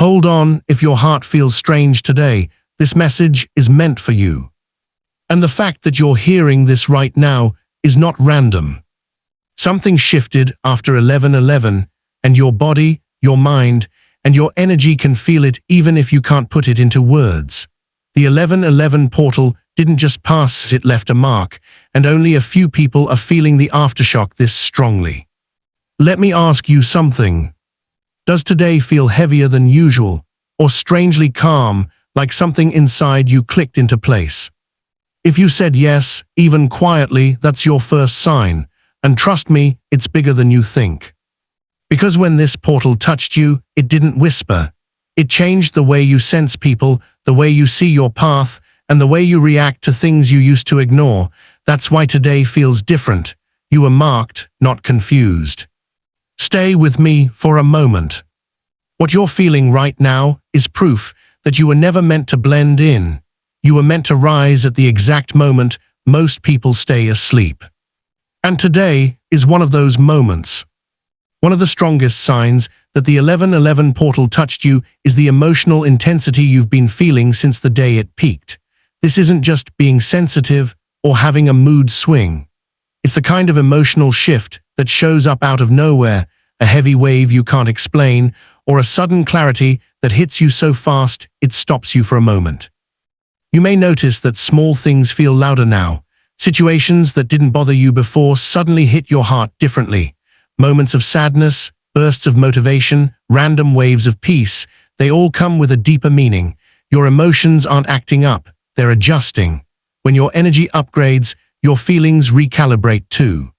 Hold on, if your heart feels strange today, this message is meant for you. And the fact that you're hearing this right now is not random. Something shifted after 11/11, and your body, your mind, and your energy can feel it even if you can't put it into words. The 11/11 portal didn't just pass, it left a mark, and only a few people are feeling the aftershock this strongly. Let me ask you something. Does today feel heavier than usual, or strangely calm, like something inside you clicked into place? If you said yes, even quietly, that's your first sign, and trust me, it's bigger than you think. Because when this portal touched you, it didn't whisper. It changed the way you sense people, the way you see your path, and the way you react to things you used to ignore. That's why today feels different. You were marked, not confused. Stay with me for a moment. What you're feeling right now is proof that you were never meant to blend in. You were meant to rise at the exact moment most people stay asleep. And today is one of those moments. One of the strongest signs that the 11/11 portal touched you is the emotional intensity you've been feeling since the day it peaked. This isn't just being sensitive or having a mood swing. It's the kind of emotional shift that shows up out of nowhere, a heavy wave you can't explain, or a sudden clarity that hits you so fast it stops you for a moment. You may notice that small things feel louder now. Situations that didn't bother you before suddenly hit your heart differently. Moments of sadness, bursts of motivation, random waves of peace, they all come with a deeper meaning. Your emotions aren't acting up, they're adjusting. When your energy upgrades, your feelings recalibrate too.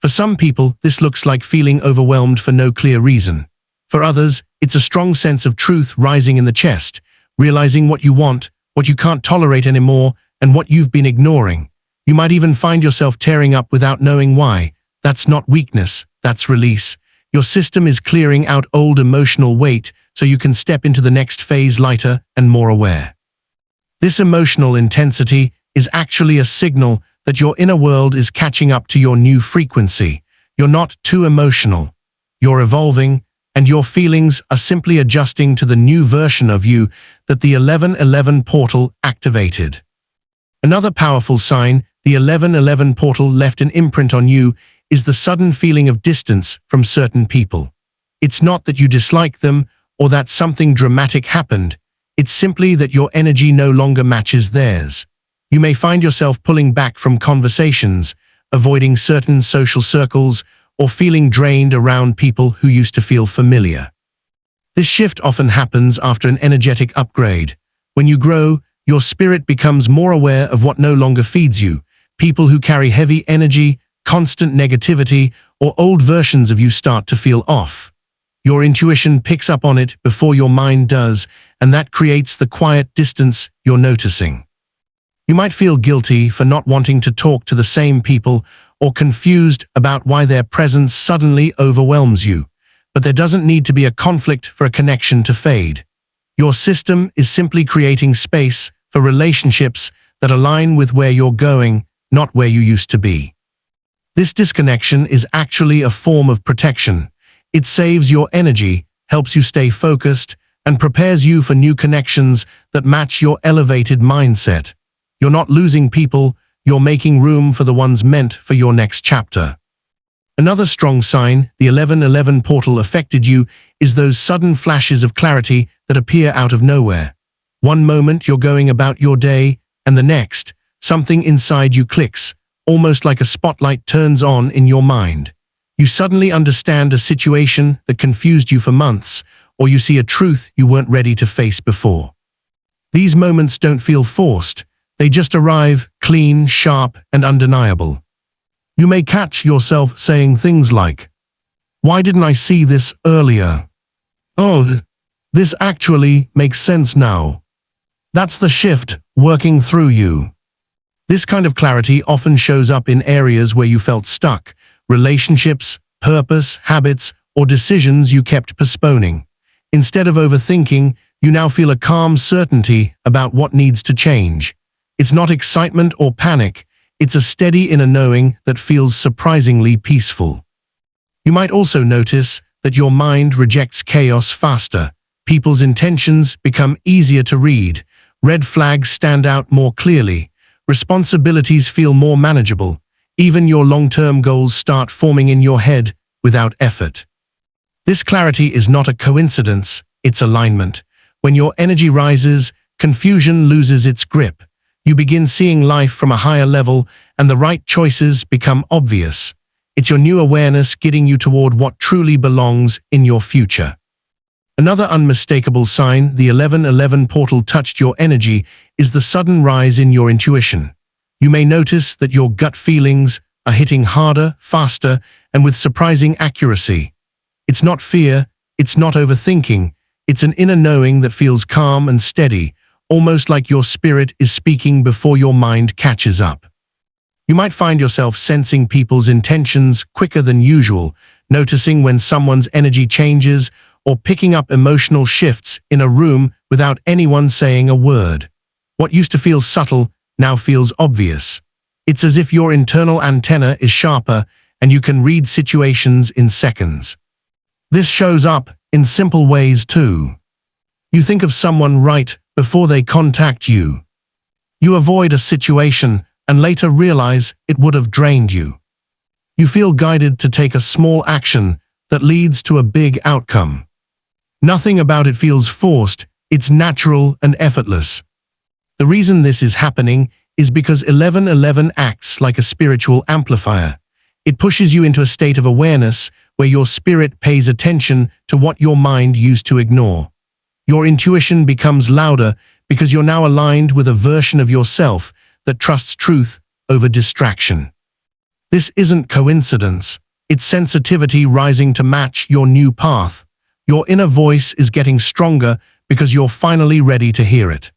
For some people, this looks like feeling overwhelmed for no clear reason. For others, it's a strong sense of truth rising in the chest, realizing what you want, what you can't tolerate anymore, and what you've been ignoring. You might even find yourself tearing up without knowing why. That's not weakness, that's release. Your system is clearing out old emotional weight so you can step into the next phase lighter and more aware. This emotional intensity is actually a signal that your inner world is catching up to your new frequency. You're not too emotional. You're evolving, and your feelings are simply adjusting to the new version of you that the 11/11 portal activated. Another powerful sign the 11/11 portal left an imprint on you is the sudden feeling of distance from certain people. It's not that you dislike them or that something dramatic happened. It's simply that your energy no longer matches theirs. You may find yourself pulling back from conversations, avoiding certain social circles, or feeling drained around people who used to feel familiar. This shift often happens after an energetic upgrade. When you grow, your spirit becomes more aware of what no longer feeds you. People who carry heavy energy, constant negativity, or old versions of you start to feel off. Your intuition picks up on it before your mind does, and that creates the quiet distance you're noticing. You might feel guilty for not wanting to talk to the same people or confused about why their presence suddenly overwhelms you. But there doesn't need to be a conflict for a connection to fade. Your system is simply creating space for relationships that align with where you're going, not where you used to be. This disconnection is actually a form of protection. It saves your energy, helps you stay focused, and prepares you for new connections that match your elevated mindset. You're not losing people, you're making room for the ones meant for your next chapter. Another strong sign the 11/11 portal affected you is those sudden flashes of clarity that appear out of nowhere. One moment you're going about your day, and the next, something inside you clicks, almost like a spotlight turns on in your mind. You suddenly understand a situation that confused you for months, or you see a truth you weren't ready to face before. These moments don't feel forced. They just arrive, clean, sharp, and undeniable. You may catch yourself saying things like, "Why didn't I see this earlier? Oh, this actually makes sense now." That's the shift working through you. This kind of clarity often shows up in areas where you felt stuck, relationships, purpose, habits, or decisions you kept postponing. Instead of overthinking, you now feel a calm certainty about what needs to change. It's not excitement or panic, it's a steady inner knowing that feels surprisingly peaceful. You might also notice that your mind rejects chaos faster. people's intentions become easier to read, red flags stand out more clearly, responsibilities feel more manageable, even your long-term goals start forming in your head without effort. This clarity is not a coincidence, it's alignment. When your energy rises, confusion loses its grip. You begin seeing life from a higher level, and the right choices become obvious. It's your new awareness guiding you toward what truly belongs in your future. Another unmistakable sign the 1111 portal touched your energy is the sudden rise in your intuition. You may notice that your gut feelings are hitting harder, faster, and with surprising accuracy. It's not fear, it's not overthinking, it's an inner knowing that feels calm and steady, almost like your spirit is speaking before your mind catches up. You might find yourself sensing people's intentions quicker than usual, noticing when someone's energy changes, or picking up emotional shifts in a room without anyone saying a word. What used to feel subtle now feels obvious. It's as if your internal antenna is sharper and you can read situations in seconds. This shows up in simple ways too. You think of someone right before they contact you. You avoid a situation and later realize it would have drained you. You feel guided to take a small action that leads to a big outcome. Nothing about it feels forced, it's natural and effortless. The reason this is happening is because 1111 acts like a spiritual amplifier. It pushes you into a state of awareness where your spirit pays attention to what your mind used to ignore. Your intuition becomes louder because you're now aligned with a version of yourself that trusts truth over distraction. This isn't coincidence, it's sensitivity rising to match your new path. Your inner voice is getting stronger because you're finally ready to hear it.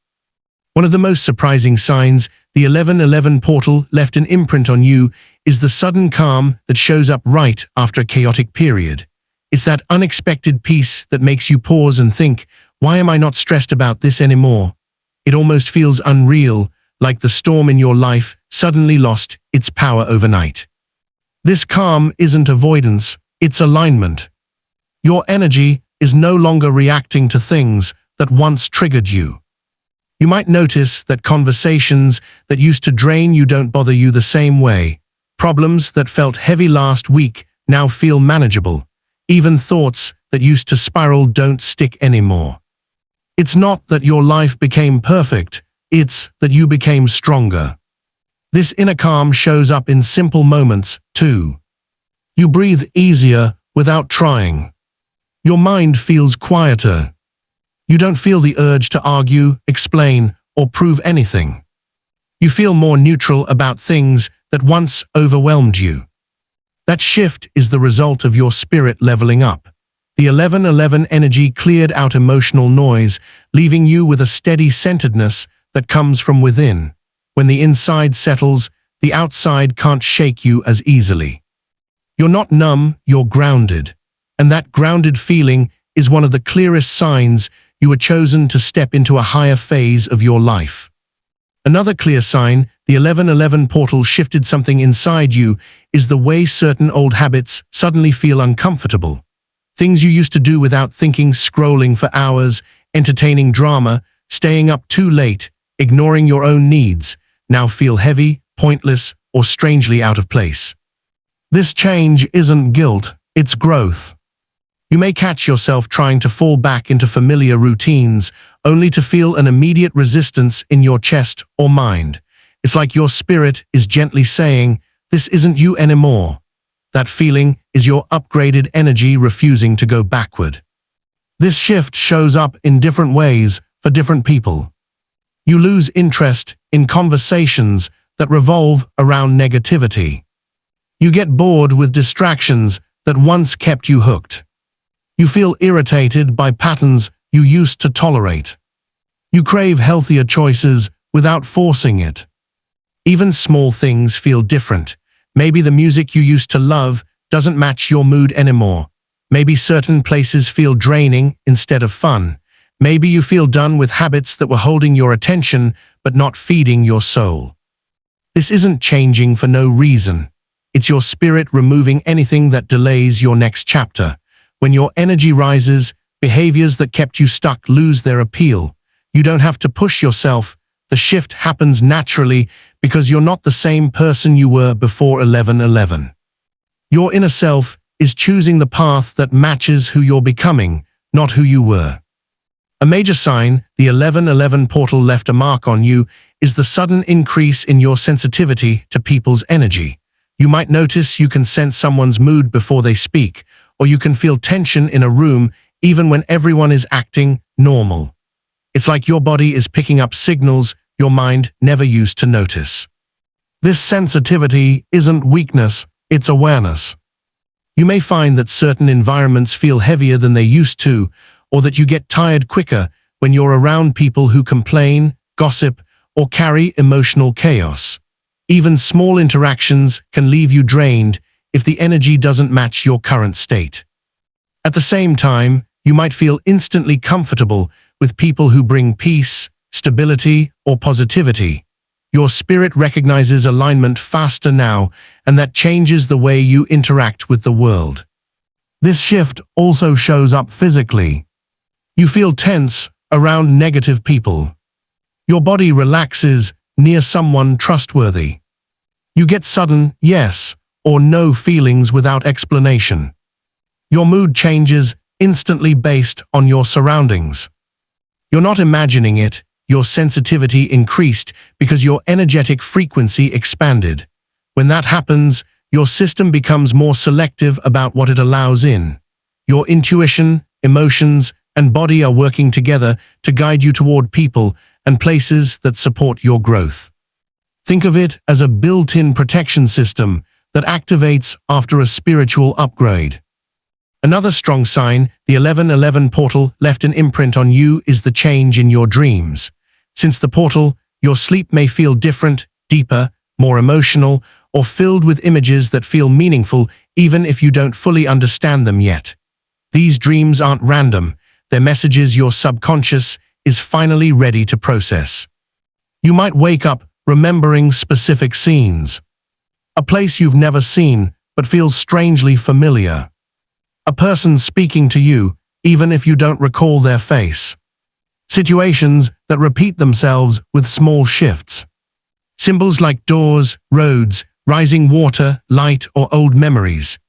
One of the most surprising signs the 1111 portal left an imprint on you is the sudden calm that shows up right after a chaotic period. It's that unexpected peace that makes you pause and think, why am I not stressed about this anymore? It almost feels unreal, like the storm in your life suddenly lost its power overnight. This calm isn't avoidance, it's alignment. Your energy is no longer reacting to things that once triggered you. You might notice that conversations that used to drain you don't bother you the same way. Problems that felt heavy last week now feel manageable. Even thoughts that used to spiral don't stick anymore. It's not that your life became perfect, it's that you became stronger. This inner calm shows up in simple moments, too. You breathe easier without trying. Your mind feels quieter. You don't feel the urge to argue, explain, or prove anything. You feel more neutral about things that once overwhelmed you. That shift is the result of your spirit leveling up. The 1111 energy cleared out emotional noise, leaving you with a steady centeredness that comes from within. When the inside settles, the outside can't shake you as easily. You're not numb, you're grounded. And that grounded feeling is one of the clearest signs you were chosen to step into a higher phase of your life. Another clear sign the 1111 portal shifted something inside you is the way certain old habits suddenly feel uncomfortable. Things you used to do without thinking, scrolling for hours, entertaining drama, staying up too late, ignoring your own needs, now feel heavy, pointless, or strangely out of place. This change isn't guilt, it's growth. You may catch yourself trying to fall back into familiar routines, only to feel an immediate resistance in your chest or mind. It's like your spirit is gently saying, this isn't you anymore. That feeling is your upgraded energy refusing to go backward. This shift shows up in different ways for different people. You lose interest in conversations that revolve around negativity. You get bored with distractions that once kept you hooked. You feel irritated by patterns you used to tolerate. You crave healthier choices without forcing it. Even small things feel different. Maybe the music you used to love doesn't match your mood anymore. Maybe certain places feel draining instead of fun. Maybe you feel done with habits that were holding your attention but not feeding your soul. This isn't changing for no reason. It's your spirit removing anything that delays your next chapter. When your energy rises, Behaviors that kept you stuck lose their appeal. You don't have to push yourself. The shift happens naturally because you're not the same person you were before 11:11. Your inner self is choosing the path that matches who you're becoming, not who you were. A major sign the 11:11 portal left a mark on you is the sudden increase in your sensitivity to people's energy. You might notice you can sense someone's mood before they speak, or you can feel tension in a room even when everyone is acting normal. It's like your body is picking up signals your mind never used to notice. This sensitivity isn't weakness, it's awareness. You may find that certain environments feel heavier than they used to, or that you get tired quicker when you're around people who complain, gossip, or carry emotional chaos. Even small interactions can leave you drained if the energy doesn't match your current state. At the same time, you might feel instantly comfortable with people who bring peace, stability, or positivity. Your spirit recognizes alignment faster now, and that changes the way you interact with the world. This shift also shows up physically. You feel tense around negative people. Your body relaxes near someone trustworthy. You get sudden yes or no feelings without explanation. Your mood changes instantly based on your surroundings. You're not imagining it, your sensitivity increased because your energetic frequency expanded. When that happens, your system becomes more selective about what it allows in. Your intuition, emotions, and body are working together to guide you toward people and places that support your growth. Think of it as a built-in protection system that activates after a spiritual upgrade. Another strong sign the 11:11 portal left an imprint on you is the change in your dreams. Since the portal, your sleep may feel different, deeper, more emotional, or filled with images that feel meaningful even if you don't fully understand them yet. These dreams aren't random, they're messages your subconscious is finally ready to process. You might wake up remembering specific scenes. A place you've never seen but feels strangely familiar. A person speaking to you, even if you don't recall their face. Situations that repeat themselves with small shifts. Symbols like doors, roads, rising water, light, or old memories.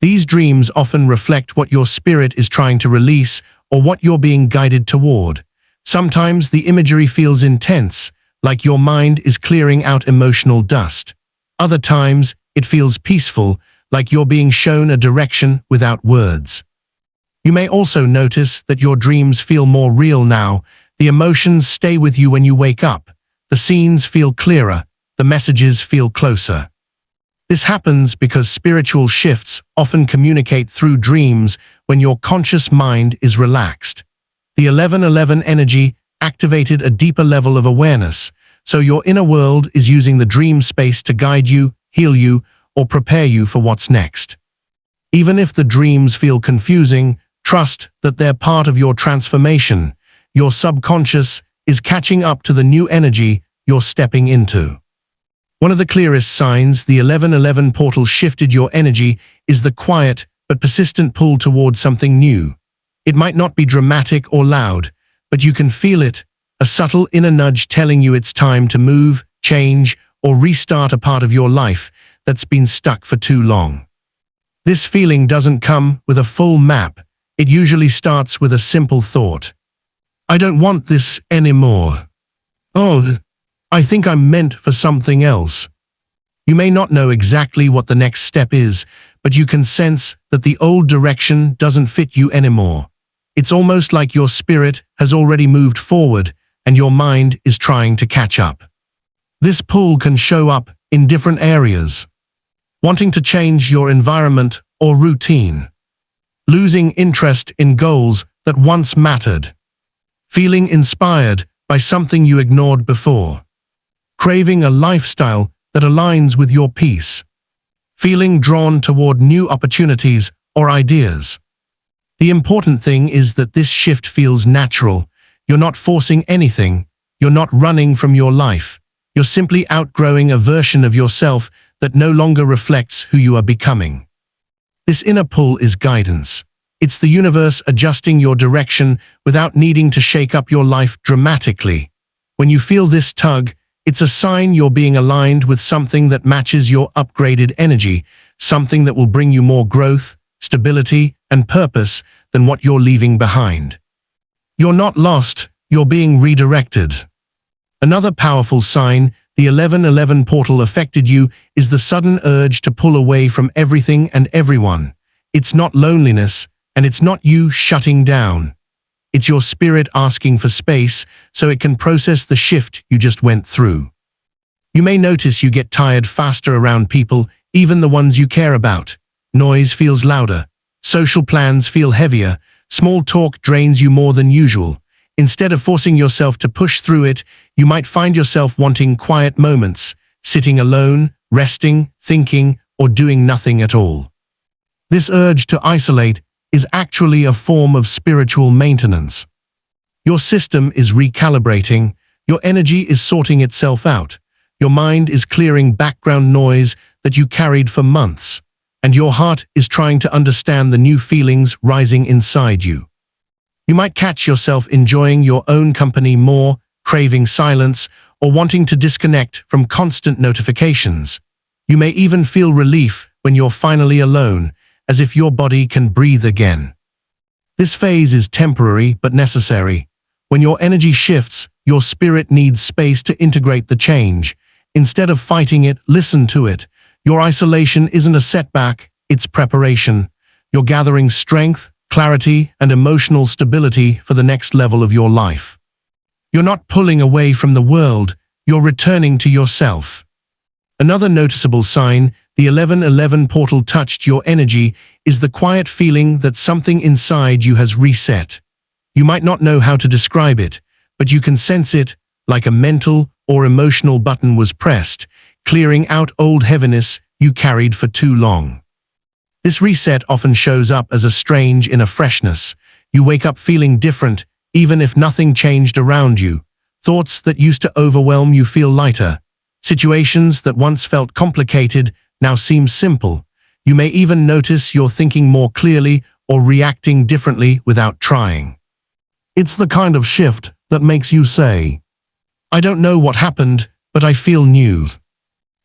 These dreams often reflect what your spirit is trying to release or what you're being guided toward. Sometimes the imagery feels intense, like your mind is clearing out emotional dust. Other times, it feels peaceful, like you're being shown a direction without words. You may also notice that your dreams feel more real now. The emotions stay with you when you wake up. The scenes feel clearer. The messages feel closer. This happens because spiritual shifts often communicate through dreams when your conscious mind is relaxed. The 11:11 energy activated a deeper level of awareness, so your inner world is using the dream space to guide you, heal you, or prepare you for what's next. Even if the dreams feel confusing, trust that they're part of your transformation. Your subconscious is catching up to the new energy you're stepping into. One of the clearest signs the 11:11 portal shifted your energy is the quiet but persistent pull toward something new. It might not be dramatic or loud, but you can feel it, a subtle inner nudge telling you it's time to move, change, or restart a part of your life that's been stuck for too long. This feeling doesn't come with a full map. It usually starts with a simple thought. I don't want this anymore. Oh, I think I'm meant for something else. You may not know exactly what the next step is, but you can sense that the old direction doesn't fit you anymore. It's almost like your spirit has already moved forward and your mind is trying to catch up. This pull can show up in different areas. Wanting to change your environment or routine. Losing interest in goals that once mattered. Feeling inspired by something you ignored before. Craving a lifestyle that aligns with your peace. Feeling drawn toward new opportunities or ideas. The important thing is that this shift feels natural. You're not forcing anything. You're not running from your life. You're simply outgrowing a version of yourself that no longer reflects who you are becoming. This inner pull is guidance. It's the universe adjusting your direction without needing to shake up your life dramatically. When you feel this tug, it's a sign you're being aligned with something that matches your upgraded energy, something that will bring you more growth, stability, and purpose than what you're leaving behind. You're not lost, you're being redirected. Another powerful sign the 1111 portal affected you is the sudden urge to pull away from everything and everyone. It's not loneliness, and it's not you shutting down. It's your spirit asking for space so it can process the shift you just went through. You may notice you get tired faster around people, even the ones you care about. Noise feels louder. Social plans feel heavier. Small talk drains you more than usual. Instead of forcing yourself to push through it, you might find yourself wanting quiet moments, sitting alone, resting, thinking, or doing nothing at all. This urge to isolate is actually a form of spiritual maintenance. Your system is recalibrating, your energy is sorting itself out, your mind is clearing background noise that you carried for months, and your heart is trying to understand the new feelings rising inside you. You might catch yourself enjoying your own company more, craving silence, or wanting to disconnect from constant notifications. You may even feel relief when you're finally alone, as if your body can breathe again. This phase is temporary but necessary. When your energy shifts, your spirit needs space to integrate the change. Instead of fighting it, listen to it. Your isolation isn't a setback, it's preparation. You're gathering strength, clarity, and emotional stability for the next level of your life. You're not pulling away from the world, you're returning to yourself. Another noticeable sign the 1111 portal touched your energy is the quiet feeling that something inside you has reset. You might not know how to describe it, but you can sense it, like a mental or emotional button was pressed, clearing out old heaviness you carried for too long. This reset often shows up as a strange inner freshness. You wake up feeling different, even if nothing changed around you. Thoughts that used to overwhelm you feel lighter. Situations that once felt complicated now seem simple. You may even notice you're thinking more clearly or reacting differently without trying. It's the kind of shift that makes you say, "I don't know what happened, but I feel new."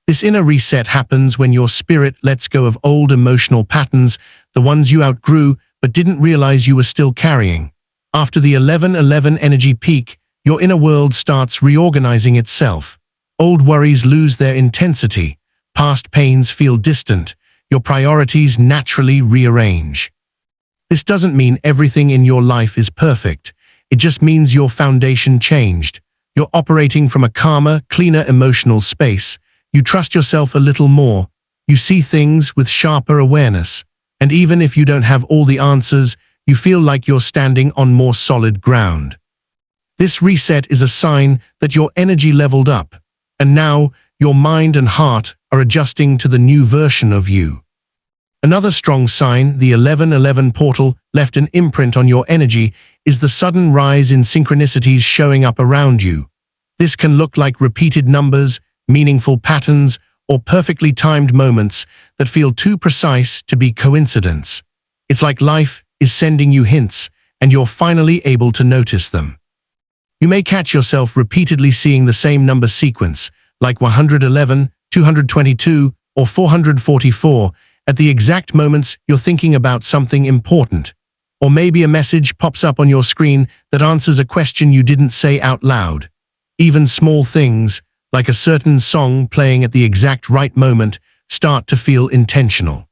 This inner reset happens when your spirit lets go of old emotional patterns, the ones you outgrew but didn't realize you were still carrying. After the 1111 energy peak, your inner world starts reorganizing itself. Old worries lose their intensity. Past pains feel distant. Your priorities naturally rearrange. This doesn't mean everything in your life is perfect. It just means your foundation changed. You're operating from a calmer, cleaner emotional space. You trust yourself a little more. You see things with sharper awareness. And even if you don't have all the answers, you feel like you're standing on more solid ground. This reset is a sign that your energy leveled up. And now, your mind and heart are adjusting to the new version of you. Another strong sign the 1111 portal left an imprint on your energy is the sudden rise in synchronicities showing up around you. This can look like repeated numbers, meaningful patterns, or perfectly timed moments that feel too precise to be coincidence. It's like life is sending you hints, and you're finally able to notice them. You may catch yourself repeatedly seeing the same number sequence, like 111, 222, or 444, at the exact moments you're thinking about something important. Or maybe a message pops up on your screen that answers a question you didn't say out loud. Even small things, like a certain song playing at the exact right moment, start to feel intentional.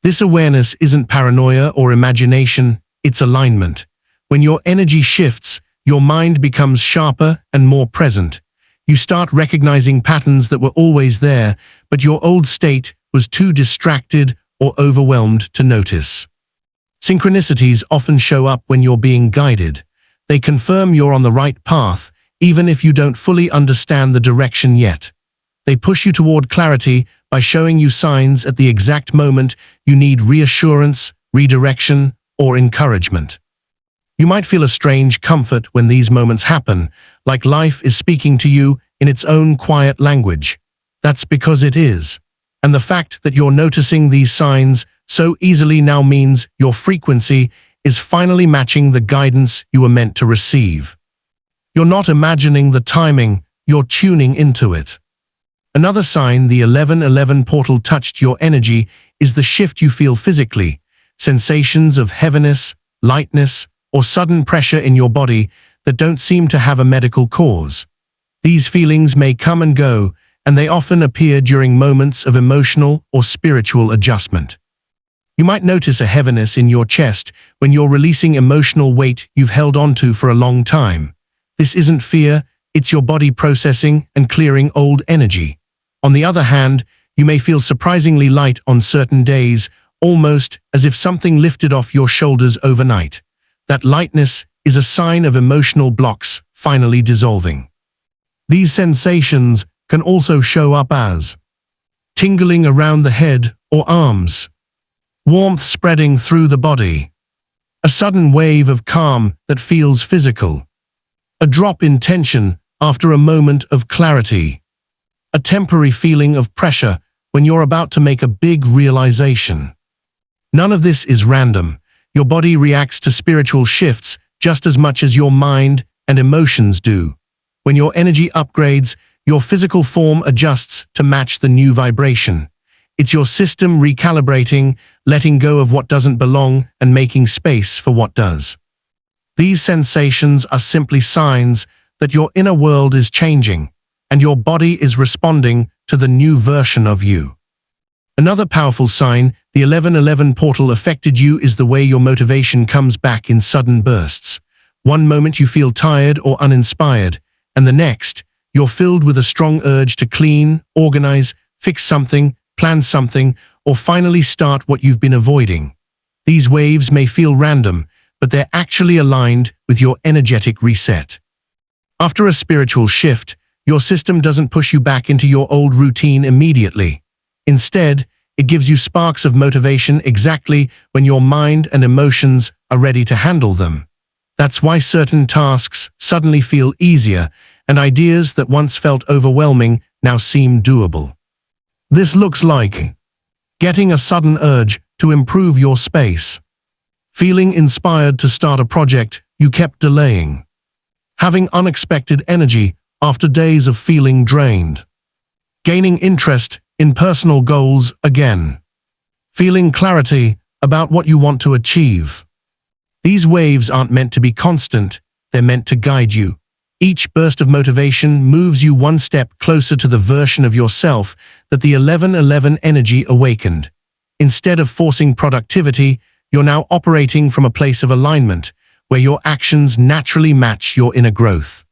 This awareness isn't paranoia or imagination, it's alignment. When your energy shifts, your mind becomes sharper and more present. You start recognizing patterns that were always there, but your old state was too distracted or overwhelmed to notice. Synchronicities often show up when you're being guided. They confirm you're on the right path, even if you don't fully understand the direction yet. They push you toward clarity by showing you signs at the exact moment you need reassurance, redirection, or encouragement. You might feel a strange comfort when these moments happen, like life is speaking to you in its own quiet language. That's because it is. And the fact that you're noticing these signs so easily now means your frequency is finally matching the guidance you were meant to receive. You're not imagining the timing, you're tuning into it. Another sign the 1111 portal touched your energy is the shift you feel physically, sensations of heaviness, lightness, or sudden pressure in your body that don't seem to have a medical cause. These feelings may come and go, and they often appear during moments of emotional or spiritual adjustment. You might notice a heaviness in your chest when you're releasing emotional weight you've held onto for a long time. This isn't fear, it's your body processing and clearing old energy. On the other hand, you may feel surprisingly light on certain days, almost as if something lifted off your shoulders overnight. That lightness is a sign of emotional blocks finally dissolving. These sensations can also show up as tingling around the head or arms, warmth spreading through the body, a sudden wave of calm that feels physical, a drop in tension after a moment of clarity, a temporary feeling of pressure when you're about to make a big realization. None of this is random. Your body reacts to spiritual shifts just as much as your mind and emotions do. When your energy upgrades, your physical form adjusts to match the new vibration. It's your system recalibrating, letting go of what doesn't belong and making space for what does. These sensations are simply signs that your inner world is changing and your body is responding to the new version of you. Another powerful sign the 1111 portal affected you is the way your motivation comes back in sudden bursts. One moment you feel tired or uninspired, and the next, you're filled with a strong urge to clean, organize, fix something, plan something, or finally start what you've been avoiding. These waves may feel random, but they're actually aligned with your energetic reset. After a spiritual shift, your system doesn't push you back into your old routine immediately. Instead, it gives you sparks of motivation exactly when your mind and emotions are ready to handle them. That's why certain tasks suddenly feel easier, and ideas that once felt overwhelming now seem doable. This looks like getting a sudden urge to improve your space, feeling inspired to start a project you kept delaying, having unexpected energy after days of feeling drained, gaining interest in personal goals again, feeling clarity about what you want to achieve. These waves aren't meant to be constant, they're meant to guide you. Each burst of motivation moves you one step closer to the version of yourself that the 1111 energy awakened. Instead of forcing productivity, you're now operating from a place of alignment, where your actions naturally match your inner growth.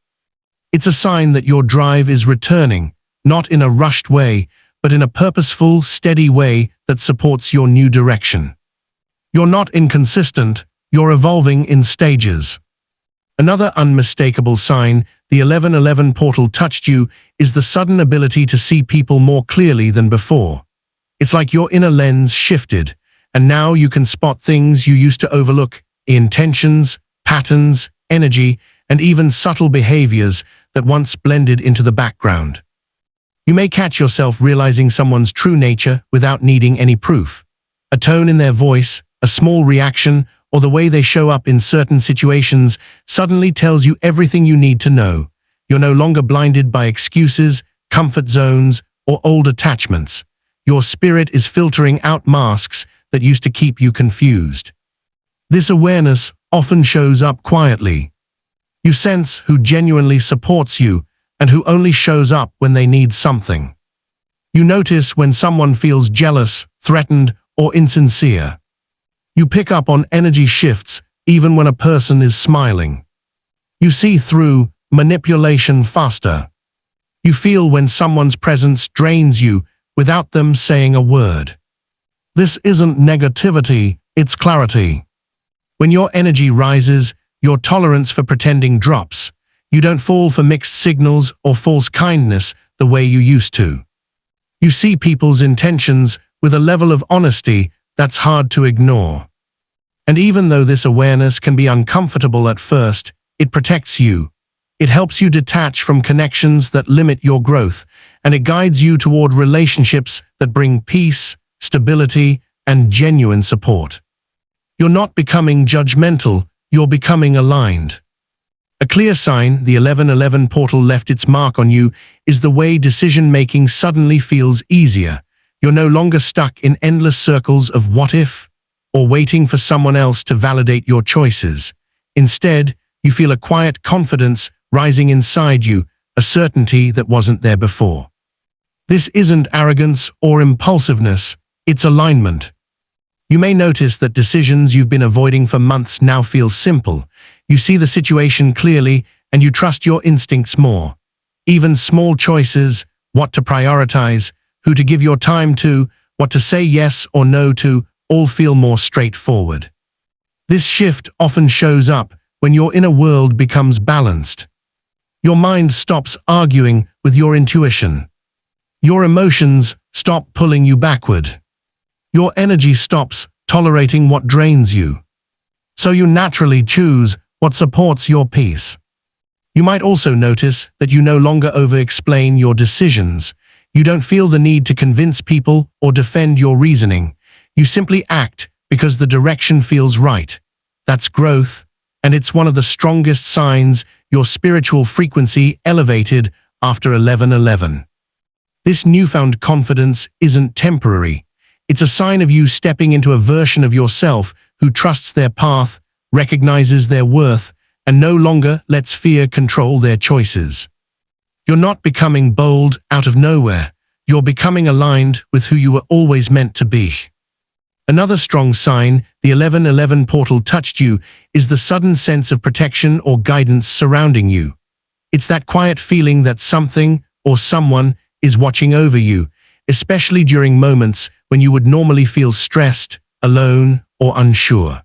It's a sign that your drive is returning, not in a rushed way, but in a purposeful, steady way that supports your new direction. You're not inconsistent, you're evolving in stages. Another unmistakable sign the 1111 portal touched you is the sudden ability to see people more clearly than before. It's like your inner lens shifted, and now you can spot things you used to overlook: intentions, patterns, energy, and even subtle behaviors that once blended into the background. You may catch yourself realizing someone's true nature without needing any proof. A tone in their voice, a small reaction, or the way they show up in certain situations suddenly tells you everything you need to know. You're no longer blinded by excuses, comfort zones, or old attachments. Your spirit is filtering out masks that used to keep you confused. This awareness often shows up quietly. You sense who genuinely supports you and who only shows up when they need something. You notice when someone feels jealous, threatened, or insincere. You pick up on energy shifts even when a person is smiling. You see through manipulation faster. You feel when someone's presence drains you without them saying a word. This isn't negativity, it's clarity. When your energy rises, your tolerance for pretending drops. You don't fall for mixed signals or false kindness the way you used to. You see people's intentions with a level of honesty that's hard to ignore. And even though this awareness can be uncomfortable at first, it protects you. It helps you detach from connections that limit your growth, and it guides you toward relationships that bring peace, stability, and genuine support. You're not becoming judgmental, you're becoming aligned. A clear sign the 1111 portal left its mark on you is the way decision-making suddenly feels easier. You're no longer stuck in endless circles of what if, or waiting for someone else to validate your choices. Instead, you feel a quiet confidence rising inside you, a certainty that wasn't there before. This isn't arrogance or impulsiveness, it's alignment. You may notice that decisions you've been avoiding for months now feel simple. You see the situation clearly and you trust your instincts more. Even small choices, what to prioritize, who to give your time to, what to say yes or no to, all feel more straightforward. This shift often shows up when your inner world becomes balanced. Your mind stops arguing with your intuition. Your emotions stop pulling you backward. Your energy stops tolerating what drains you. So you naturally choose what supports your peace. You might also notice that you no longer over-explain your decisions. You don't feel the need to convince people or defend your reasoning. You simply act because the direction feels right. That's growth, and it's one of the strongest signs your spiritual frequency elevated after 1111. This newfound confidence isn't temporary. It's a sign of you stepping into a version of yourself who trusts their path, recognizes their worth, and no longer lets fear control their choices. You're not becoming bold out of nowhere. You're becoming aligned with who you were always meant to be. Another strong sign the 1111 portal touched you is the sudden sense of protection or guidance surrounding you. It's that quiet feeling that something or someone is watching over you, especially during moments when you would normally feel stressed, alone, or unsure.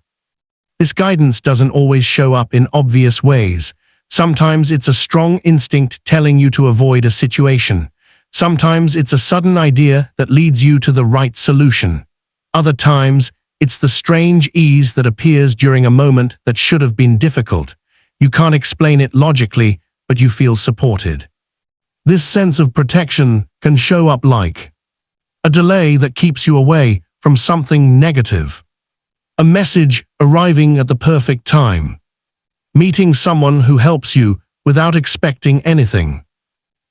This guidance doesn't always show up in obvious ways. Sometimes it's a strong instinct telling you to avoid a situation. Sometimes it's a sudden idea that leads you to the right solution. Other times, it's the strange ease that appears during a moment that should have been difficult. You can't explain it logically, but you feel supported. This sense of protection can show up like a delay that keeps you away from something negative, a message arriving at the perfect time, meeting someone who helps you without expecting anything,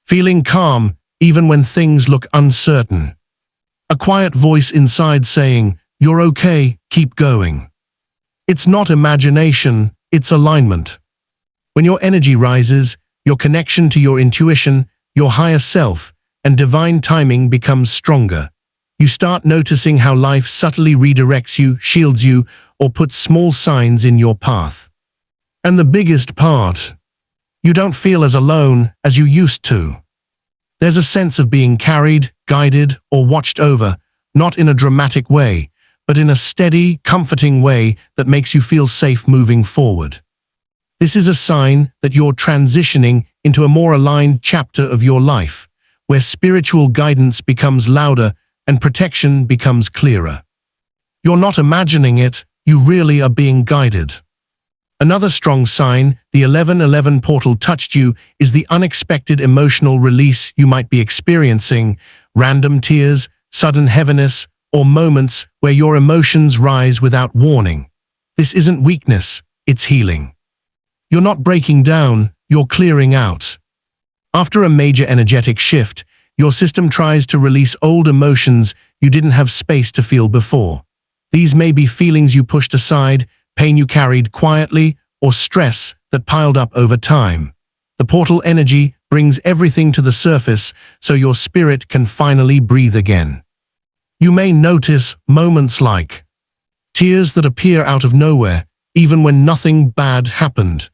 feeling calm even when things look uncertain, a quiet voice inside saying, "You're okay, keep going." It's not imagination, it's alignment. When your energy rises, your connection to your intuition, your higher self, and divine timing becomes stronger. You start noticing how life subtly redirects you, shields you, or puts small signs in your path. And the biggest part, you don't feel as alone as you used to. There's a sense of being carried, guided, or watched over, not in a dramatic way, but in a steady, comforting way that makes you feel safe moving forward. This is a sign that you're transitioning into a more aligned chapter of your life, where spiritual guidance becomes louder and protection becomes clearer. You're not imagining it, you really are being guided. Another strong sign the 1111 portal touched you is the unexpected emotional release you might be experiencing, random tears, sudden heaviness, or moments where your emotions rise without warning. This isn't weakness, it's healing. You're not breaking down, you're clearing out. After a major energetic shift, your system tries to release old emotions you didn't have space to feel before. These may be feelings you pushed aside, pain you carried quietly, or stress that piled up over time. The portal energy brings everything to the surface so your spirit can finally breathe again. You may notice moments like tears that appear out of nowhere, even when nothing bad happened.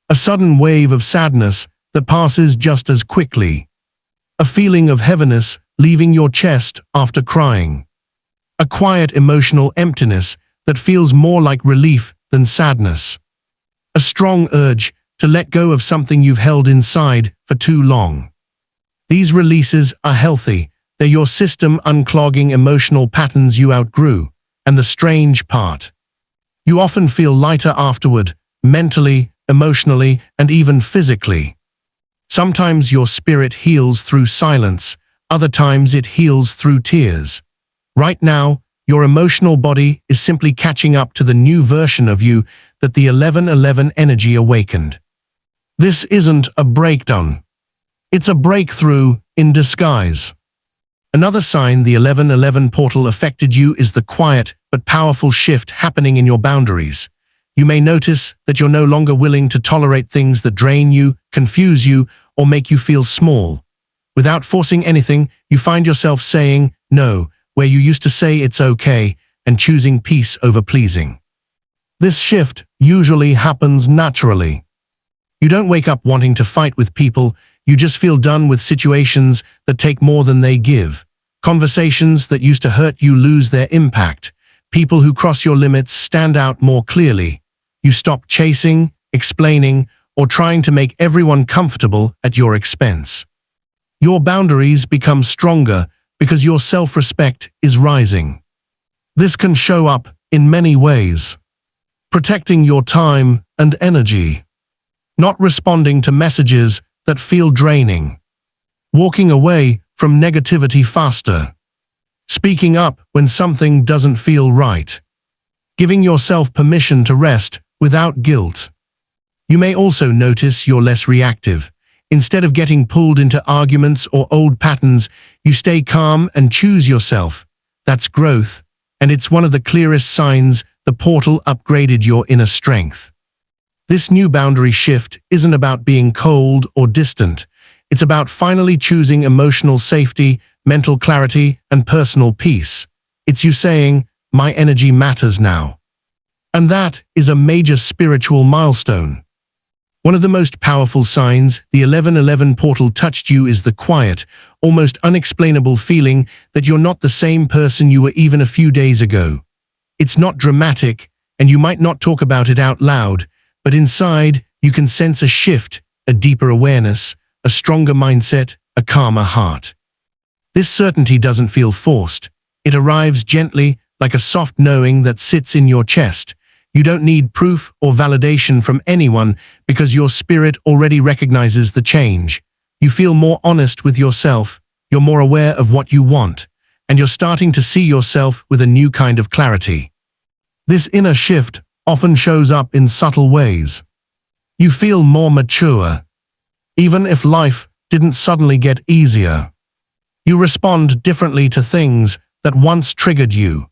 A sudden wave of sadness that passes just as quickly. A feeling of heaviness leaving your chest after crying. A quiet emotional emptiness that feels more like relief than sadness. A strong urge to let go of something you've held inside for too long. These releases are healthy. They're your system unclogging emotional patterns you outgrew. And the strange part, you often feel lighter afterward, mentally, emotionally, and even physically. Sometimes your spirit heals through silence, other times it heals through tears. Right now, Your emotional body is simply catching up to the new version of you that the 1111 energy awakened. This isn't a breakdown. It's a breakthrough in disguise. Another sign the 1111 portal affected you is the quiet but powerful shift happening in your boundaries. You may notice that you're no longer willing to tolerate things that drain you, confuse you, or make you feel small. Without forcing anything, you find yourself saying no, where you used to say it's okay, and choosing peace over pleasing. This shift usually happens naturally. You don't wake up wanting to fight with people, you just feel done with situations that take more than they give. Conversations that used to hurt you lose their impact. People who cross your limits stand out more clearly. You stop chasing, explaining, or trying to make everyone comfortable at your expense. Your boundaries become stronger because your self-respect is rising. This can show up in many ways. Protecting your time and energy. Not responding to messages that feel draining. Walking away from negativity faster. Speaking up when something doesn't feel right. Giving yourself permission to rest without guilt. You may also notice you're less reactive. Instead of getting pulled into arguments or old patterns, you stay calm and choose yourself. That's growth, and it's one of the clearest signs the portal upgraded your inner strength. This new boundary shift isn't about being cold or distant. It's about finally choosing emotional safety, mental clarity, and personal peace. It's you saying, "My energy matters now." And that is a major spiritual milestone. One of the most powerful signs the 1111 portal touched you is the quiet, almost unexplainable feeling that you're not the same person you were even a few days ago. It's not dramatic, and you might not talk about it out loud, but inside you can sense a shift, a deeper awareness, a stronger mindset, a calmer heart. This certainty doesn't feel forced. It arrives gently, like a soft knowing that sits in your chest. You don't need proof or validation from anyone because your spirit already recognizes the change. You feel more honest with yourself, you're more aware of what you want, and you're starting to see yourself with a new kind of clarity. This inner shift often shows up in subtle ways. You feel more mature, even if life didn't suddenly get easier. You respond differently to things that once triggered you.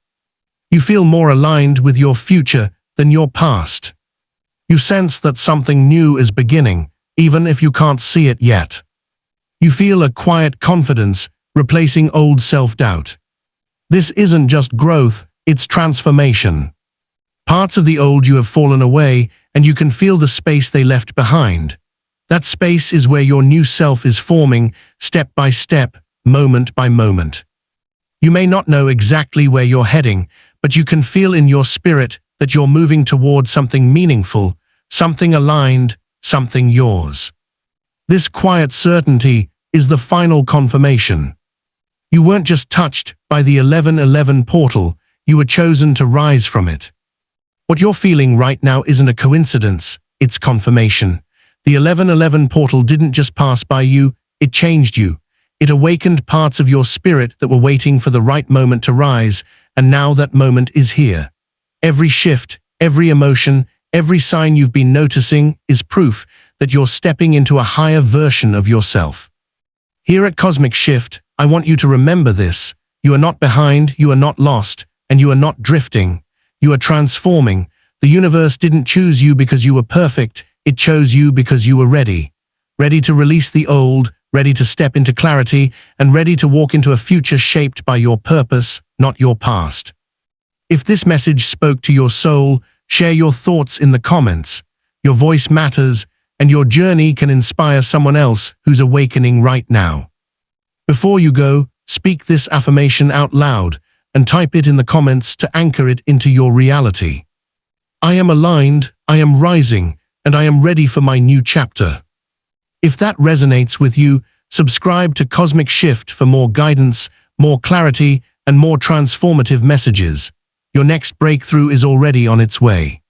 You feel more aligned with your future than your past. You sense that something new is beginning, even if you can't see it yet. You feel a quiet confidence replacing old self-doubt. This isn't just growth, it's transformation. Parts of the old you have fallen away, and you can feel the space they left behind. That space is where your new self is forming, step by step, moment by moment. You may not know exactly where you're heading, but you can feel in your spirit that you're moving toward something meaningful, something aligned, something yours. This quiet certainty is the final confirmation. You weren't just touched by the 1111 portal, you were chosen to rise from it. What you're feeling right now isn't a coincidence, it's confirmation. The 1111 portal didn't just pass by you, it changed you. It awakened parts of your spirit that were waiting for the right moment to rise, and now that moment is here. Every shift, every emotion, every sign you've been noticing is proof that you're stepping into a higher version of yourself. Here at Cosmic Shift, I want you to remember this. You are not behind, you are not lost, and you are not drifting. You are transforming. The universe didn't choose you because you were perfect, it chose you because you were ready. Ready to release the old, ready to step into clarity, and ready to walk into a future shaped by your purpose, not your past. If this message spoke to your soul, share your thoughts in the comments. Your voice matters, and your journey can inspire someone else who's awakening right now. Before you go, speak this affirmation out loud and type it in the comments to anchor it into your reality. I am aligned, I am rising, and I am ready for my new chapter. If that resonates with you, subscribe to Cosmic Shift for more guidance, more clarity, and more transformative messages. Your next breakthrough is already on its way.